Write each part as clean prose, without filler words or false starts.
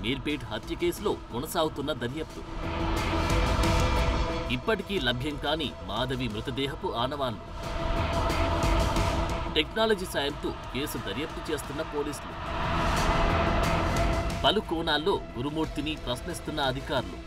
మీర్పేట్ హత్య కేసులో కొనసాగుతున్న దర్యాప్తు. ఇప్పటికీ లభ్యం కాని మాధవి మృతదేహపు ఆనవాళ్లు. టెక్నాలజీ సాయంతో కేసు దర్యాప్తు చేస్తున్న పోలీసులు. పలు కోణాల్లో గురుమూర్తిని ప్రశ్నిస్తున్న అధికారులు.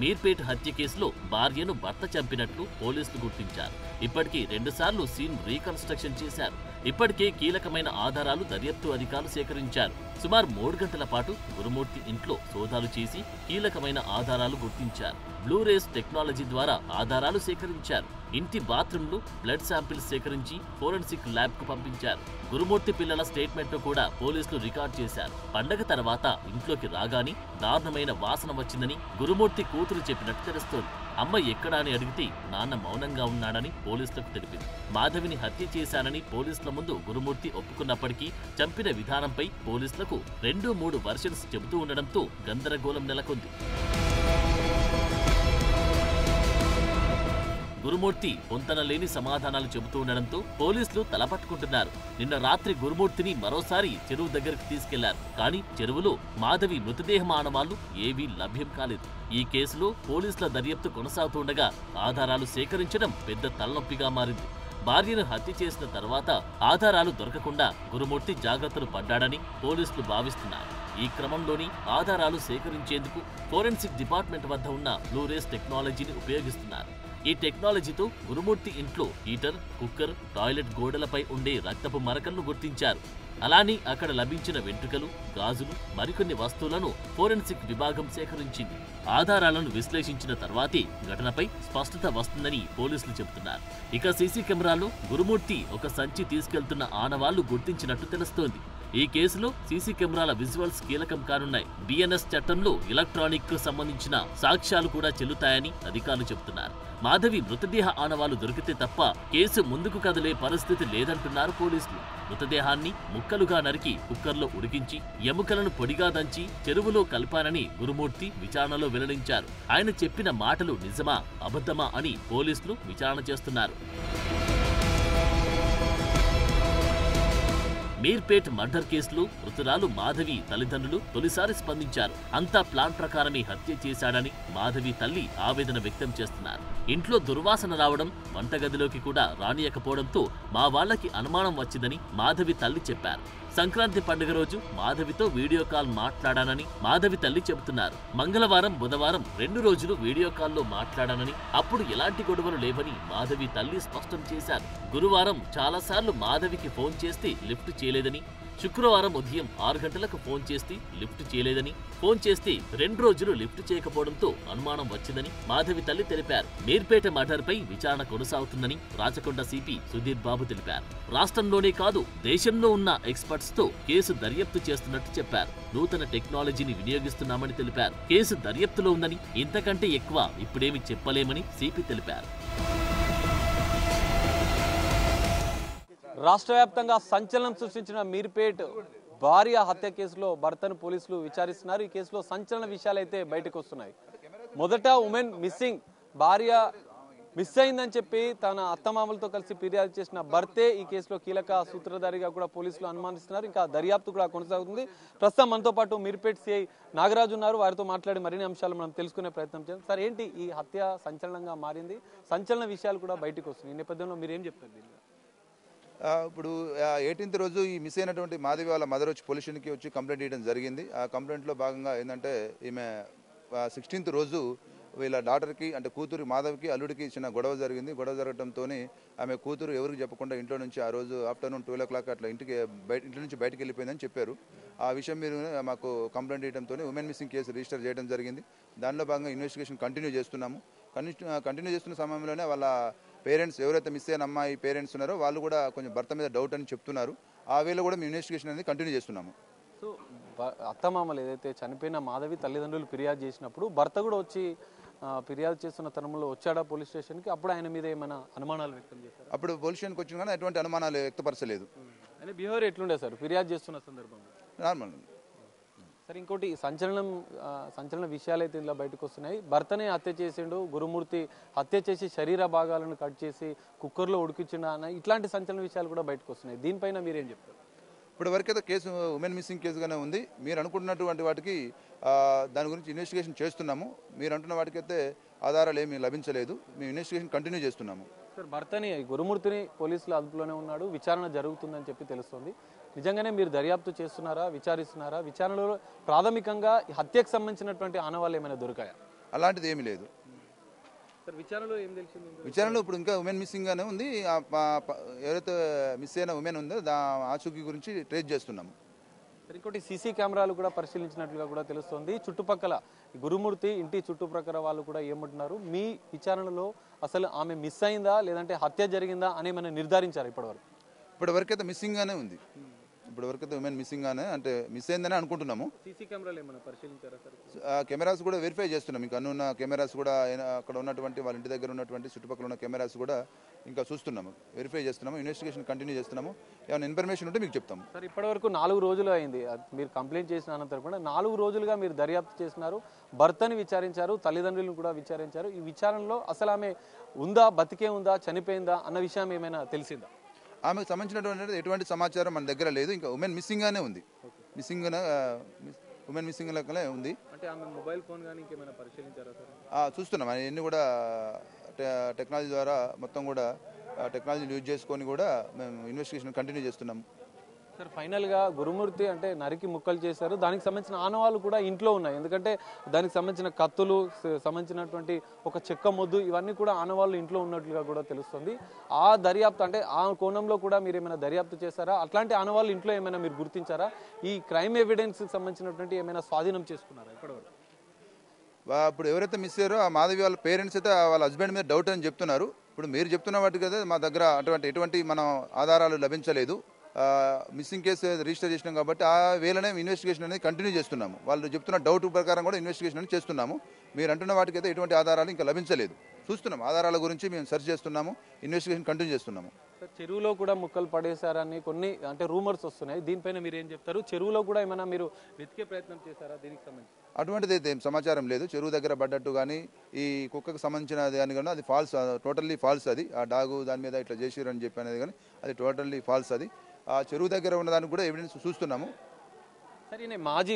మీర్పేట్ హత్య కేసులో భార్యను భర్త చంపినట్లు పోలీసులు గుర్తించారు. ఇప్పటికీ 2 సార్లు సీన్ రీకన్స్ట్రక్షన్ చేశారు. ఇప్పటికే కీలకమైన ఆధారాలు దర్యాప్తు అధికారులు సేకరించారు. సుమారు 3 గంటల పాటు గురుమూర్తి ఇంట్లో సోదాలు చేసి కీలకమైన ఆధారాలు గుర్తించారు. బ్లూరేస్ టెక్నాలజీ ద్వారా ఆధారాలు సేకరించారు. ఇంటి బాత్రూంలో బ్లడ్ శాంపిల్స్ సేకరించి ఫోరెన్సిక్ ల్యాబ్ కు పంపించారు. గురుమూర్తి పిల్లల స్టేట్మెంట్ కూడా పోలీసులు రికార్డ్ చేశారు. పండగ తర్వాత ఇంట్లోకి రాగానే దారుణమైన వాసన వచ్చిందని గురుమూర్తి కూతురు చెప్పినట్టు తెలుస్తోంది. అమ్మ ఎక్కడా అని అడిగితే నాన్న మౌనంగా ఉన్నాడని పోలీసులకు తెలిపింది. మాధవిని హత్య చేశానని పోలీసుల ముందు గురుమూర్తి ఒప్పుకున్నప్పటికీ చంపిన విధానంపై పోలీసులకు 2-3 వర్షన్స్ చెబుతూ ఉండడంతో గందరగోళం నెలకొంది. గురుమూర్తి పొంతనలేని సమాధానాలు చెబుతూ ఉండడంతో పోలీసులు తలపట్టుకుంటున్నారు. నిన్న రాత్రి గురుమూర్తిని మరోసారి చెరువు దగ్గరకు తీసుకెళ్లారు. కానీ చెరువులో మాధవి మృతదేహ ఆనవాళ్లు ఏవీ లభ్యం కాలేదు. ఈ కేసులో పోలీసుల దర్యాప్తు కొనసాగుతుండగా ఆధారాలు సేకరించడం పెద్ద తలనొప్పిగా మారింది. భార్యను హత్య చేసిన తర్వాత ఆధారాలు దొరకకుండా గురుమూర్తి జాగ్రత్తలు పడ్డాడని పోలీసులు భావిస్తున్నారు. ఈ క్రమంలోని ఆధారాలు సేకరించేందుకు ఫోరెన్సిక్ డిపార్ట్మెంట్ వద్ద ఉన్న బ్లూరేస్ టెక్నాలజీని ఉపయోగిస్తున్నారు. ఈ టెక్నాలజీతో గురుమూర్తి ఇంట్లో హీటర్, కుక్కర్, టాయిలెట్ గోడలపై ఉండే రక్తపు మరకలను గుర్తించారు. అలానే అక్కడ లభించిన వెంట్రుకలు, గాజులు, మరికొన్ని వస్తువులను ఫోరెన్సిక్ విభాగం సేకరించింది. ఆధారాలను విశ్లేషించిన తర్వాతే ఘటనపై స్పష్టత వస్తుందని పోలీసులు చెబుతున్నారు. ఇక సీసీ కెమెరాలో గురుమూర్తి ఒక సంచి తీసుకెళ్తున్న ఆనవాళ్లు గుర్తించినట్టు తెలుస్తోంది. ఈ కేసులో సీసీ కెమెరాల విజువల్స్ కీలకం కానున్నాయి. బిఎన్ఎస్ చట్టంలో ఎలక్ట్రానిక్ కు సంబంధించిన సాక్ష్యాలు కూడా చెల్లుతాయని అధికారులు చెబుతున్నారు. మాధవి మృతదేహ ఆనవాళ్లు దొరికితే తప్ప కేసు ముందుకు కదిలే పరిస్థితి లేదంటున్నారు పోలీసులు. మృతదేహాన్ని ముక్కలుగా నరికి కుక్కర్లో ఉడికించి ఎముకలను పొడిగా దంచి చెరువులో కలిపానని గురుమూర్తి విచారణలో వెల్లడించారు. ఆయన చెప్పిన మాటలు నిజమా అబద్ధమా అని పోలీసులు విచారణ చేస్తున్నారు. మీర్పేట్ మర్డర్ కేసులో మృతురాలు మాధవి తల్లిదండ్రులు తొలిసారి స్పందించారు. అంతా ప్లాన్ ప్రకారమే హత్య చేశాడని మాధవి తల్లి ఆవేదన వ్యక్తం చేస్తున్నారు. ఇంట్లో దుర్వాసన రావడం, వంటగదిలోకి కూడా రానియకపోవడంతో మా వాళ్లకి అనుమానం వచ్చిందని మాధవి తల్లి చెప్పారు. సంక్రాంతి పండుగ రోజు మాధవితో వీడియో కాల్ మాట్లాడానని మాధవి తల్లి చెబుతున్నారు. మంగళవారం, బుధవారం 2 రోజులు వీడియో కాల్లో మాట్లాడానని, అప్పుడు ఎలాంటి గొడవలు లేవని మాధవి తల్లి స్పష్టం చేశారు. గురువారం చాలాసార్లు మాధవికి ఫోన్ చేస్తే లిఫ్ట్ చేయలేదని, శుక్రవారం ఉదయం 6 గంటలకు ఫోన్ చేస్తే లిఫ్ట్ చేయలేదని, ఫోన్ చేస్తే 2 రోజులు లిఫ్ట్ చేయకపోవడంతో అనుమానం వచ్చిందని మాధవి తల్లి తెలిపారు. మీర్పేట మర్డర్ పై విచారణ కొనసాగుతుందని రాచకొండ సిపి సుధీర్ బాబు తెలిపారు. రాష్ట్రంలోనే కాదు దేశంలో ఉన్న ఎక్స్పర్ట్స్ తో కేసు దర్యాప్తు చేస్తున్నట్టు చెప్పారు. నూతన టెక్నాలజీని వినియోగిస్తున్నామని తెలిపారు. కేసు దర్యాప్తులో ఉందని, ఇంతకంటే ఎక్కువ ఇప్పుడేమి చెప్పలేమని సిపి తెలిపారు. రాష్ట్ర వ్యాప్తంగా సంచలనం సృష్టించిన మీర్పేట్ భార్య హత్య కేసులో భర్తను పోలీసులు విచారిస్తున్నారు. ఈ కేసులో సంచలన విషయాలైతే బయటకు వస్తున్నాయి. మొదట ఉమెన్ మిస్సింగ్, భార్య మిస్ అయిందని చెప్పి తన అత్తమామలతో కలిసి ఫిర్యాదు చేసిన భర్తే ఈ కేసులో కీలక సూత్రధారిగా కూడా పోలీసులు అనుమానిస్తున్నారు. ఇంకా దర్యాప్తు కూడా కొనసాగుతుంది. ప్రస్తుతం మనతో పాటు మీర్పేట్ సిఐ నాగరాజు ఉన్నారు. వారితో మాట్లాడి మరిన్ని అంశాలు మనం తెలుసుకునే ప్రయత్నం చేద్దాం. సార్, ఏంటి ఈ హత్య సంచలనంగా మారింది? సంచలన విషయాలు కూడా బయటకు వస్తున్నాయి. ఈ నేపథ్యంలో మీరు ఏం చెప్తారు దీన్ని? ఇప్పుడు 18th రోజు ఈ మిస్ అయినటువంటి మాధవి వాళ్ళ మదర్ వచ్చి పోలీస్ స్టేషన్కి వచ్చి కంప్లైంట్ చేయడం జరిగింది. ఆ కంప్లైంట్లో భాగంగా ఏంటంటే ఈమె 16th రోజు వీళ్ళ డాటర్కి అంటే కూతురు మాధవికి అల్లుడికి చిన్న గొడవ జరిగింది. గొడవ జరగడంతో ఆమె కూతురు ఎవరికి చెప్పకుండా ఇంట్లో నుంచి ఆ రోజు ఆఫ్టర్నూన్ 12 o'clock అట్లా ఇంటి నుంచి బయటకు వెళ్ళిపోయిందని చెప్పారు. ఆ విషయం మీరు మాకు కంప్లైంట్ చేయడంతో ఉమెన్ మిస్సింగ్ కేసు రిజిస్టర్ చేయడం జరిగింది. దానిలో భాగంగా ఇన్వెస్టిగేషన్ కంటిన్యూ చేస్తున్నాము. కంటిన్యూ చేస్తున్న సమయంలోనే వాళ్ళ పేరెంట్స్ ఎవరైతే మిస్ అయిన అమ్మాయి పేరెంట్స్ ఉన్నారో వాళ్ళు కూడా కొంచెం భర్త మీద డౌట్ అని చెప్తున్నారు. ఆ వేలో కూడా మేము ఇన్వెస్టిగేషన్ అనేది కంటిన్యూ చేస్తున్నాము. సో అత్తమామలు ఏదైతే చనిపోయిన మాధవి తల్లిదండ్రులు ఫిర్యాదు చేసినప్పుడు భర్త కూడా వచ్చి ఫిర్యాదు చేస్తున్న తరుణంలో వచ్చాడా పోలీస్ స్టేషన్కి? అప్పుడు ఆయన మీద ఏమైనా అనుమానాలు వ్యక్తం చేశారు? అప్పుడు పోలీస్ స్టేషన్కి వచ్చిన కానీ ఎటువంటి అనుమానాలు వ్యక్తపరచలేదు. ఆయన బిహేవియర్ ఎట్లుండే సార్ ఫిర్యాదు చేస్తున్న సందర్భంలో? నార్మల్. సరే, ఇంకోటి సంచలన విషయాలు అయితే ఇలా బయటకు వస్తున్నాయి. భర్తనే హత్య చేసిండు, గురుమూర్తి హత్య చేసి శరీర భాగాలను కట్ చేసి కుక్కర్లో ఉడికించిన ఇట్లాంటి సంచలన విషయాలు కూడా బయటకు వస్తున్నాయి. దీనిపైన మీరేం చెప్తారు? ఇప్పటి వరకైతే కేసు ఉమెన్ మిస్సింగ్ కేసుగానే ఉంది. మీరు అనుకుంటున్నటువంటి వాటికి దాని గురించి ఇన్వెస్టిగేషన్ చేస్తున్నాము. మీరు అంటున్న వాటికైతే ఆధారాలు ఏమీ లభించలేదు. మేము ఇన్వెస్టిగేషన్ కంటిన్యూ చేస్తున్నాము. సార్, భర్తని గురుమూర్తిని పోలీసులు అదుపులోనే ఉన్నాడు, విచారణ జరుగుతుందని చెప్పి తెలుస్తుంది. నిజంగానే మీరు దర్యాప్తు చేస్తున్నారా, విచారిస్తున్నారా? విచారణలో ప్రాథమికంగా హత్యకు సంబంధించినటువంటి ఆనవాళ్ళు ఏమైనా దొరికాయా? అలాంటిది ఏమీ లేదు. సార్, విచారణలో ఏం తెలిసింది? విచారణలో ఇప్పుడు ఇంకా ఉమెన్ మిస్సింగ్ గానే ఉంది. ఎవరైతే మిస్ అయిన ఉమెన్ ఉందో ఆచూకీ గురించి ట్రేస్ చేస్తున్నాము. ఇంకోటి సీసీ కెమెరాలు కూడా పరిశీలించినట్లుగా కూడా తెలుస్తోంది. చుట్టుపక్కల గురుమూర్తి ఇంటి చుట్టుప్రక్కల వాళ్ళు కూడా ఏమంటున్నారు? మీ విచారణలో అసలు ఆమె మిస్ అయిందా లేదంటే హత్య జరిగిందా అని ఏమైనా నిర్ధారించారు ఇప్పటివరకు? ఇప్పటివరకైతే మిస్సింగ్ గానే ఉంది. ఇప్పటివరకైతే ఉమెన్ మిస్సింగ్ గానే, అంటే మిస్ అయిందని అనుకుంటున్నాము. సీసీ కెమెరాలు ఏమైనా పరిశీలించారా సార్? కెమెరాస్ కూడా వెరిఫై చేస్తున్నాం. ఇంకా అన్ని ఉన్న కెమెరాస్ కూడా అక్కడ ఉన్నటువంటి వాళ్ళ ఇంటి దగ్గర ఉన్నటువంటి చుట్టుపక్కల ఉన్న కెమెరాస్ కూడా ఇంకా చూస్తున్నాము, వెరిఫై చేస్తున్నాము, ఇన్వెస్టిగేషన్ కంటిన్యూ చేస్తున్నాము. ఏమైనా ఇన్ఫర్మేషన్ ఉంటే మీకు చెప్తాము. సార్, ఇప్పటివరకు 4 రోజులు అయింది మీరు కంప్లైంట్ చేసిన అనంతరం కూడా 4 రోజులుగా మీరు దర్యాప్తు చేస్తున్నారు, భర్తని విచారించారు, తల్లిదండ్రులను కూడా విచారించారు. ఈ విచారణలో అసలు ఆమె ఉందా, బతికే ఉందా, చనిపోయిందా అన్న విషయం ఏమైనా తెలిసిందా? ఆమెకు సంబంధించినటువంటి ఎటువంటి సమాచారం మన దగ్గర లేదు. ఇంకా ఉమెన్ మిస్సింగ్ గానే ఉంది. ఉమెన్ మిస్సింగ్ లెక్కనే ఉంది. అంటే ఆమె మొబైల్ ఫోన్ కానీ ఇంకేమైనా పరిశీలించారా సార్? చూస్తున్నాం. అవన్నీ కూడా టెక్నాలజీ ద్వారా మొత్తం కూడా టెక్నాలజీని యూజ్ చేసుకొని కూడా మేము ఇన్వెస్టిగేషన్ కంటిన్యూ చేస్తున్నాం. సార్, ఫైనల్గా గురుమూర్తి అంటే నరికి ముక్కలు చేశారు, దానికి సంబంధించిన ఆనవాళ్ళు కూడా ఇంట్లో ఉన్నాయి. ఎందుకంటే దానికి సంబంధించిన కత్తులు, సంబంధించినటువంటి ఒక చెక్క మొద్దు, ఇవన్నీ కూడా ఆనవాళ్ళు ఇంట్లో ఉన్నట్లుగా కూడా తెలుస్తుంది. ఆ దర్యాప్తు అంటే ఆ కోణంలో కూడా మీరు ఏమైనా దర్యాప్తు చేశారా? అట్లాంటి ఆనవాళ్ళు ఇంట్లో ఏమైనా మీరు గుర్తించారా? ఈ క్రైమ్ ఎవిడెన్స్కి సంబంధించినటువంటి ఏమైనా స్వాధీనం చేసుకున్నారా ఇప్పటివరకు? ఇప్పుడు ఎవరైతే మిస్ అయ్యారో ఆ మాధవి వాళ్ళ పేరెంట్స్ అయితే వాళ్ళ హస్బెండ్ మీద డౌట్ అని చెప్తున్నారు. ఇప్పుడు మీరు చెప్తున్న వాటికి అయితే మా దగ్గర ఎటువంటి మనం ఆధారాలు లభించలేదు. మిస్సింగ్ కేసు రిజిస్టర్ చేసినాం కాబట్టి ఆ వేళనే ఇన్వెస్టిగేషన్ అనేది కంటిన్యూ చేస్తున్నాము. వాళ్ళు చెప్తున్న డౌట్ ప్రకారం కూడా ఇన్వెస్టిగేషన్ అనేది చేస్తున్నాము. మీరు అంటున్న వాటికైతే ఎటువంటి ఆధారాలు ఇంకా లభించలేదు. చూస్తున్నాం, ఆధారాల గురించి మేము సెర్చ్ చేస్తున్నాము, ఇన్వెస్టిగేషన్ కంటిన్యూ చేస్తున్నాము. చెరువులో కూడా ముక్కలు పడేశారని కొన్ని అంటే రూమర్స్ వస్తున్నాయి, దీనిపైన మీరు ఏం చెప్తారు? చెరువులో కూడా ఏమైనా మీరు వెతికే ప్రయత్నం చేశారా దీనికి సంబంధించి? అటువంటిది అయితే ఏం సమాచారం లేదు. చెరువు దగ్గర పడ్డట్టు కానీ ఈ కుక్కకు సంబంధించిన దాని కానీ అది ఫాల్స్, టోటల్లీ ఫాల్స్. అది ఆ డాగు దాని మీద ఇట్లా చేసిరు అని చెప్పి అనేది కానీ అది టోటల్లీ ఫాల్స్. అది ఆ చెరువు దగ్గర ఉన్నదానికి కూడా ఎవిడెన్స్ చూస్తున్నాము. సరే, మాజీ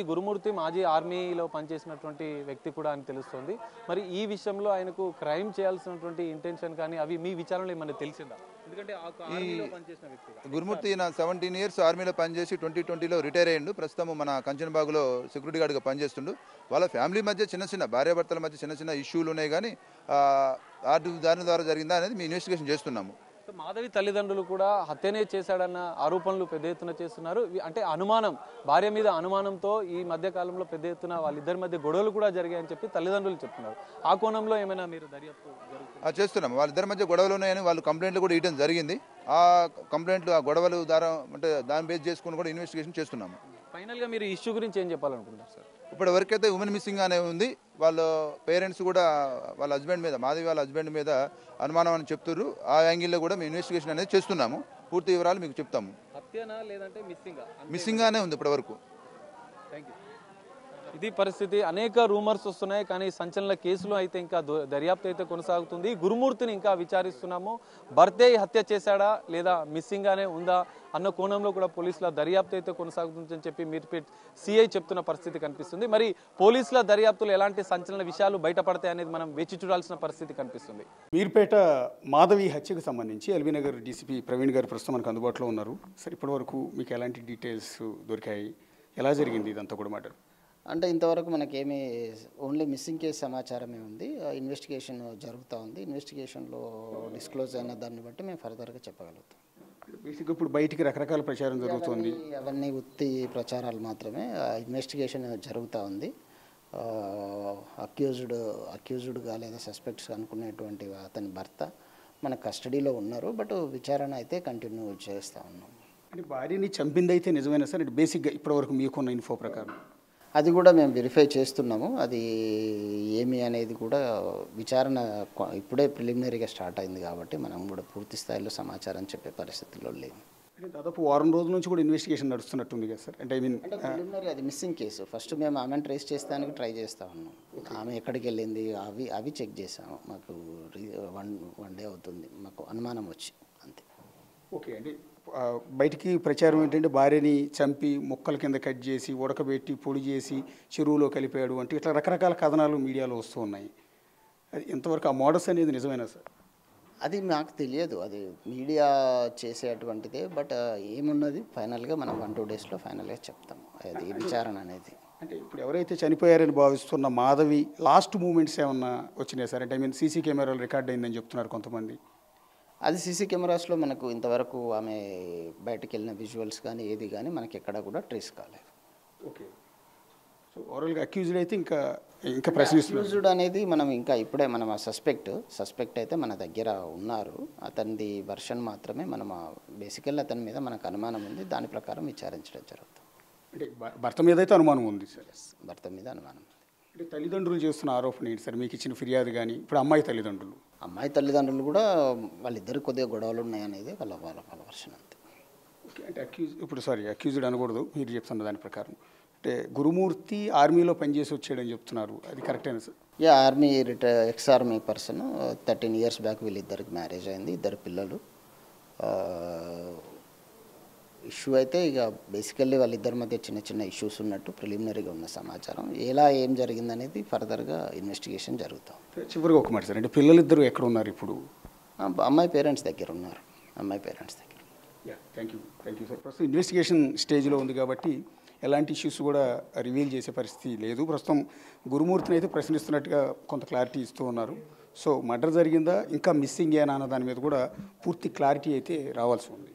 ఆర్మీలో పనిచేసినటువంటి వ్యక్తి కూడా అని తెలుస్తుంది. మరి ఈ విషయంలో ఆయనకు క్రైమ్ చేయాల్సినటువంటి ఇంటెన్షన్ కానీ అవి మీ విచారణలో ఏమన్నా తెలిసిందా? ఎందుకంటే ఆర్మీలో పనిచేసిన వ్యక్తి గురుమూర్తి 17 years ఆర్మీలో పనిచేసి 2020లో రిటైర్ అయ్యిండు. ప్రస్తుతం మన కంచన్బాగ్లో సెక్యూరిటీ గార్డ్గా పనిచేస్తుండు. వాళ్ళ ఫ్యామిలీ మధ్య చిన్న భార్యాభర్తల మధ్య చిన్న ఇష్యూలు ఉన్నాయి. కానీ దాని ద్వారా జరిగిందా అనేది మేము ఇన్వెస్టిగేషన్ చేస్తున్నాము. మాధవి తల్లిదండ్రులు కూడా హత్యనే చేశాడన్న ఆరోపణలు పెద్ద ఎత్తున చేస్తున్నారు. అంటే భార్య మీద అనుమానంతో ఈ మధ్య కాలంలో పెద్ద ఎత్తున వాళ్ళిద్దరి మధ్య గొడవలు కూడా జరిగాయని చెప్పి తల్లిదండ్రులు చెప్తున్నారు. ఆ కోణంలో ఏమైనా మీరు దర్యాప్తు చేస్తున్నాం. వాళ్ళిద్దరి మధ్య గొడవలు ఉన్నాయని వాళ్ళు కంప్లైంట్లు కూడా ఇవ్వడం జరిగింది. ఆ కంప్లైంట్లు, ఆ గొడవలు ద్వారా అంటే దాన్ని బేస్ చేసుకుని కూడా ఇన్వెస్టిగేషన్ చేస్తున్నాము. ఫైనల్గా మీరు ఇష్యూ గురించి ఏం చెప్పాలనుకుంటున్నారు సార్? ఇప్పటి వరకైతే ఉమెన్ మిస్సింగ్ అనే ఉంది. వాళ్ళ పేరెంట్స్ కూడా వాళ్ళ హస్బెండ్ మీద, మాధవి వాళ్ళ హస్బెండ్ మీద అనుమానం అని చెప్తున్నారు. ఆ యాంగిల్లో కూడా మేము ఇన్వెస్టిగేషన్ అనేది చేస్తున్నాము. పూర్తి వివరాలు మీకు చెప్తాము. హత్యనా లేదంటే మిస్సింగ్ గానే ఉంది ఇప్పటి వరకు. ఇది పరిస్థితి. అనేక రూమర్స్ వస్తున్నాయి, కానీ సంచలన కేసులు అయితే ఇంకా దర్యాప్తు అయితే కొనసాగుతుంది. గురుమూర్తిని ఇంకా విచారిస్తున్నాము. భర్తే హత్య చేశాడా లేదా మిస్సింగ్ గానే ఉందా అన్న కోణంలో కూడా పోలీసుల దర్యాప్తు అయితే కొనసాగుతుందని చెప్పి మీర్పేట్ సిఐ చెప్తున్న పరిస్థితి కనిపిస్తుంది. మరి పోలీసుల దర్యాప్తులో ఎలాంటి సంచలన విషయాలు బయటపడతాయి అనేది మనం వేచి చూడాల్సిన పరిస్థితి కనిపిస్తుంది. మీర్పేట మాధవి హత్యకు సంబంధించి ఎల్బీనగర్ డీసీపీ ప్రవీణ్ గారు ప్రస్తుతం మనకు అందుబాటులో ఉన్నారు. సరే, ఇప్పటి వరకు మీకు ఎలాంటి డీటెయిల్స్ దొరికాయి, ఎలా జరిగింది ఇదంతా కూడా మాట? అంటే ఇంతవరకు మనకేమీ ఓన్లీ మిస్సింగ్ కేసు సమాచారమే ఉంది. ఇన్వెస్టిగేషన్ జరుగుతూ ఉంది. ఇన్వెస్టిగేషన్లో డిస్క్లోజ్ అయిన దాన్ని బట్టి మేము ఫర్దర్గా చెప్పగలుగుతాం. బేసిక్గా ఇప్పుడు బయటికి రకరకాల ప్రచారం జరుగుతుంది. అవన్నీ ఉత్తి ప్రచారాలు మాత్రమే. ఇన్వెస్టిగేషన్ జరుగుతూ ఉంది. అక్యూజ్డ్గా లేదా సస్పెక్ట్స్ అనుకునేటువంటి అతని భర్త మన కస్టడీలో ఉన్నారు. బట్ విచారణ అయితే కంటిన్యూ చేస్తూ ఉన్నాం. అంటే భార్యని చంపింది అయితే నిజమేనా సార్? అంటే బేసిక్గా ఇప్పటివరకు మీకున్న ఇన్ఫో ప్రకారం అది కూడా మేము వెరిఫై చేస్తున్నాము. అది ఏమి అనేది కూడా విచారణ ఇప్పుడే ప్రిలిమినరీగా స్టార్ట్ అయింది కాబట్టి మనం కూడా పూర్తి స్థాయిలో సమాచారం చెప్పే పరిస్థితుల్లో లేము. దాదాపు వారం రోజుల నుంచి కూడా ఇన్వెస్టిగేషన్ నడుస్తున్నట్టుంది కదా సార్? అంటే ప్రిలిమినరీ అది మిస్సింగ్ కేసు. ఫస్ట్ మేము ఆమెను ట్రేస్ చేస్తానికి ట్రై చేస్తూ ఉన్నాం. ఆమె ఎక్కడికి వెళ్ళింది అవి చెక్ చేసాము. మాకు 1 day అవుతుంది మాకు అనుమానం వచ్చి, అంతే. ఓకే. అంటే బయటికి ప్రచారం ఏంటంటే భార్యని చంపి ముక్కల కింద కట్ చేసి ఉడకబెట్టి పొడి చేసి చెరువులో కలిపాడు అంటే ఇట్లా రకరకాల కథనాలు మీడియాలో వస్తూ ఉన్నాయి. అది ఎంతవరకు ఆ మోడస్ అనేది నిజమేనా సార్? అది నాకు తెలియదు, అది మీడియా చేసేటువంటిదే. బట్ ఏమున్నది ఫైనల్గా మనం 1-2 డేస్లో ఫైనల్గా చెప్తాము అది విచారణ అనేది. అంటే ఇప్పుడు ఎవరైతే చనిపోయారని భావిస్తున్న మాధవి లాస్ట్ మూమెంట్స్ ఏమన్నా వచ్చినాయి సార్? అంటే ఐ మీన్ సీసీ కెమెరాలు రికార్డ్ అయిందని చెప్తున్నారు కొంతమంది. అది సీసీ కెమెరాస్లో మనకు ఇంతవరకు ఆమె బయటకు వెళ్ళిన విజువల్స్ కానీ ఏది కానీ మనకి ఎక్కడ కూడా ట్రేస్ కాలేదు. ఓకే. సో ఓవరాల్గా అక్యూజ్డ్ అయితే ఇంకా ప్రశ్నిస్తున్నారు. అక్యూజ్డ్ అనేది మనం ఇంకా ఇప్పుడే మనం సస్పెక్ట్ అయితే మన దగ్గర ఉన్నారు. అతనిది వర్షన్ మాత్రమే మనం బేసికల్లీ అతని మీద మనకు అనుమానం ఉంది, దాని ప్రకారం విచారించడం జరుగుతుంది. అంటే భర్త మీద అయితే అనుమానం ఉంది సార్? భర్త మీద అనుమానం ఉంది. అంటే తల్లిదండ్రులు చేస్తున్న ఆరోపణ ఏంటి సార్? మీకు ఇచ్చిన ఫిర్యాదు కానీ ఇప్పుడు అమ్మాయి తల్లిదండ్రులు కూడా వాళ్ళిద్దరు కొద్దిగా గొడవలు ఉన్నాయనేది వాళ్ళ వర్షన్ అంతే. ఓకే. అంటే అక్యూజ్డ్ అనకూడదు మీరు చెప్తున్న దాని ప్రకారం. అంటే గురుమూర్తి ఆర్మీలో పనిచేసి వచ్చాడని చెప్తున్నారు, అది కరెక్టేనా sir? Army ex army person. 13 years back వీళ్ళిద్దరికి మ్యారేజ్ అయింది, 2 పిల్లలు. ఇష్యూ అయితే ఇక బేసికల్లీ వాళ్ళిద్దరి మధ్య చిన్న ఇష్యూస్ ఉన్నట్టు ప్రిలిమినరీగా ఉన్న సమాచారం. ఏం జరిగిందనేది ఫర్దర్గా ఇన్వెస్టిగేషన్ జరుగుతాం. చివరిగా ఒక మాట సార్, అంటే పిల్లలిద్దరూ ఎక్కడ ఉన్నారు ఇప్పుడు? అమ్మాయి పేరెంట్స్ దగ్గర ఉన్నారు. Thank you sir. ప్రస్తుతం ఇన్వెస్టిగేషన్ స్టేజ్లో ఉంది కాబట్టి ఎలాంటి ఇష్యూస్ కూడా రివీల్ చేసే పరిస్థితి లేదు. ప్రస్తుతం గురుమూర్తిని అయితే ప్రశ్నిస్తున్నట్టుగా కొంత క్లారిటీ ఇస్తూ ఉన్నారు. సో మర్డర్ జరిగిందా ఇంకా మిస్సింగ్ ఏనా అన్న దాని మీద కూడా పూర్తి క్లారిటీ అయితే రావాల్సి ఉంది.